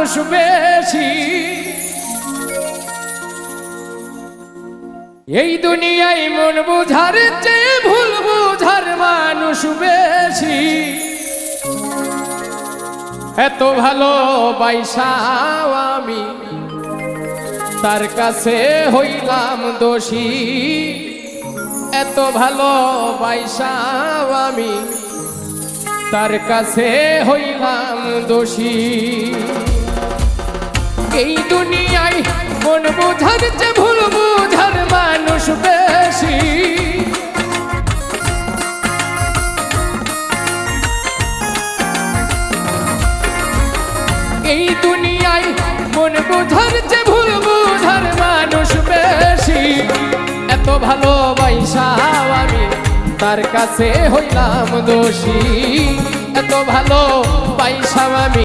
মানুষ বেশি, এই দুনিয়ায় মন বুঝার চেয়ে ভুল বুঝার মানুষ বেশি। এত ভালোবাসাও আমি তার কাছে হইলাম দোষী, এত ভালোবাসাও আমি তার কাছে হইলাম দোষী। এই দুনিয়ায় মন বুঝার চেয়ে ভুল বুঝার মানুষ বেশি, এই দুনিয়ায় মন বুঝার চেয়ে ভুল বুঝার মানুষ বেশি। এত ভালোবাসাও আমি তার কাছে হইলাম দোষী, এত ভালোবাসাও আমি